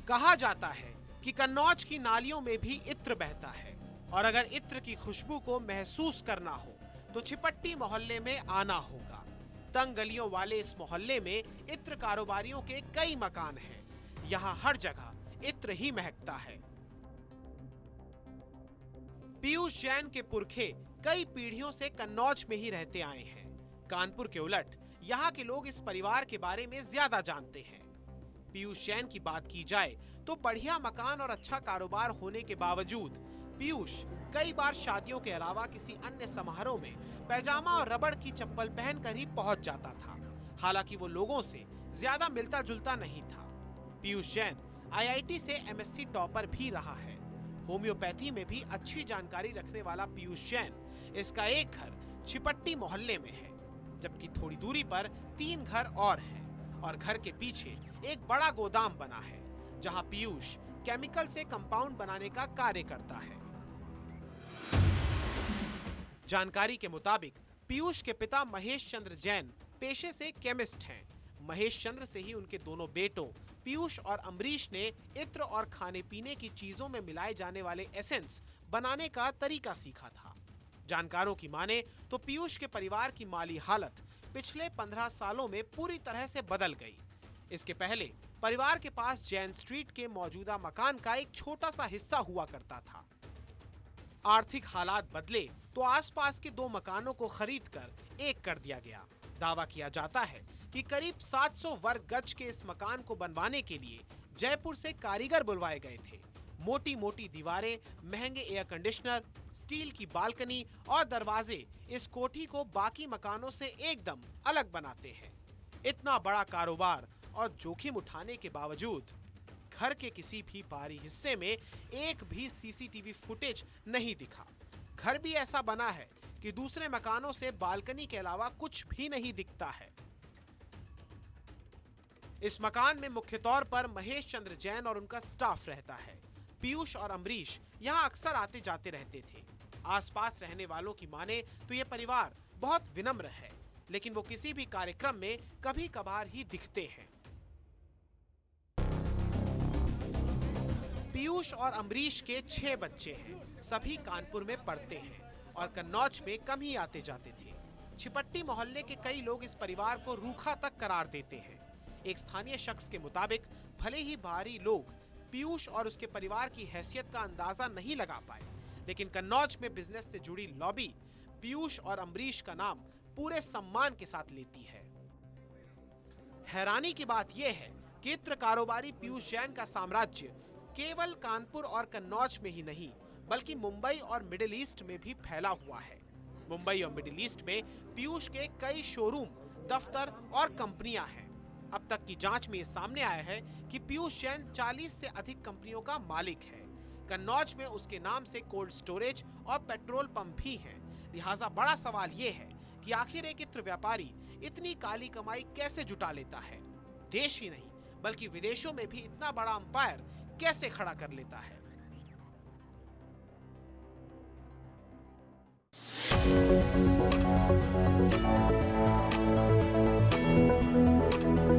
कहा जाता है कि कन्नौज की नालियों में भी इत्र बहता है और अगर इत्र की खुशबू को महसूस करना हो तो छिपट्टी मोहल्ले में आना होगा। तंग गलियों वाले इस मोहल्ले में इत्र कारोबारियों के कई मकान हैं। यहाँ हर जगह इत्र ही महकता है। पीयूष जैन के पुरखे कई पीढ़ियों से कन्नौज में ही रहते आए हैं। कानपुर के उलट यहाँ के लोग इस परिवार के बारे में ज्यादा जानते हैं। पीयूष जैन की बात की जाए तो बढ़िया मकान और अच्छा कारोबार होने के बावजूद पीयूष कई बार शादियों के अलावा किसी अन्य समारोह में पैजामा और रबड़ की चप्पल पहनकर ही पहुंच जाता था। हालांकि वो लोगों से ज्यादा मिलता जुलता नहीं था। पीयूष जैन आईआईटी से एमएससी टॉपर भी रहा है। होम्योपैथी में भी अच्छी जानकारी रखने वाला पीयूष जैन इसका एक घर छिपट्टी मोहल्ले में है, जबकि थोड़ी दूरी पर 3 घर और हैं और घर के पीछे एक बड़ा गोदाम बना है जहां पीयूष केमिकल से कंपाउंड बनाने का कार्य करता है। जानकारी के मुताबिक पीयूष के पिता महेश चंद्र जैन पेशे से केमिस्ट हैं। महेश चंद्र से ही उनके दोनों बेटों पीयूष और अमरीश ने इत्र और खाने पीने की चीजों में मिलाए जाने वाले एसेंस बनाने का तरीका सीखा था। जानकारों की माने तो पीयूष के परिवार की माली हालत पिछले 15 सालों में पूरी तरह से बदल गई। इसके पहले परिवार के पास जैन स्ट्रीट के मौजूदा मकान का एक छोटा सा हिस्सा हुआ करता था। आर्थिक हालात बदले तो आसपास के 2 मकानों को खरीदकर एक कर दिया गया। दावा किया जाता है कि करीब 700 वर्ग गज के इस मकान को बनवाने के लिए जयपुर से कारीगर बुलवाए गए थे। मोटी मोटी दीवारें, महंगे एयर कंडीशनर, स्टील की बालकनी और दरवाजे इस कोठी को बाकी मकानों से एकदम अलग बनाते हैं। इतना बड़ा कारोबार और जोखिम उठाने के बावजूद घर के किसी भी बाहरी हिस्से में एक भी सीसीटीवी फुटेज नहीं दिखा। घर भी ऐसा बना है कि दूसरे मकानों से बालकनी के अलावा कुछ भी नहीं दिखता है। इस मकान में मुख्य तौर पर महेश चंद्र जैन और उनका स्टाफ रहता है। पीयूष और अमरीश यहाँ अक्सर आते जाते रहते थे। आसपास रहने वालों की माने तो ये परिवार बहुत विनम्र है, लेकिन वो किसी भी कार्यक्रम में कभी कभार ही दिखते हैं। पीयूष और अमरीश के 6 बच्चे हैं। सभी कानपुर में पढ़ते हैं और कन्नौज में कम ही आते जाते थे। छिपट्टी मोहल्ले के कई लोग इस परिवार को रूखा तक करार देते हैं। एक स्थानीय शख्स के मुताबिक भले ही बाहरी लोग पीयूष और उसके परिवार की हैसियत का अंदाजा नहीं लगा पाए, लेकिन कन्नौज में बिजनेस से जुड़ी लॉबी पीयूष और अमरीश का नाम पूरे सम्मान के साथ लेती है। हैरानी की बात यह है कि इत्र कारोबारी पीयूष जैन का साम्राज्य केवल कानपुर और कन्नौज में ही नहीं, बल्कि मुंबई और मिडिल ईस्ट में भी फैला हुआ है। मुंबई और मिडिल ईस्ट में पीयूष के कई शोरूम, दफ्तर और कंपनियां हैं। अब तक की जांच में ये सामने आया है कि पीयूष जैन 40 से अधिक कंपनियों का मालिक है। कन्नौज में उसके नाम से कोल्ड स्टोरेज और पेट्रोल पंप भी हैं। लिहाजा बड़ा सवाल ये है कि आखिर एक इत्र व्यापारी इतनी काली कमाई कैसे जुटा लेता है। देश ही नहीं बल्कि विदेशों में भी इतना बड़ा अंपायर कैसे खड़ा कर लेता है।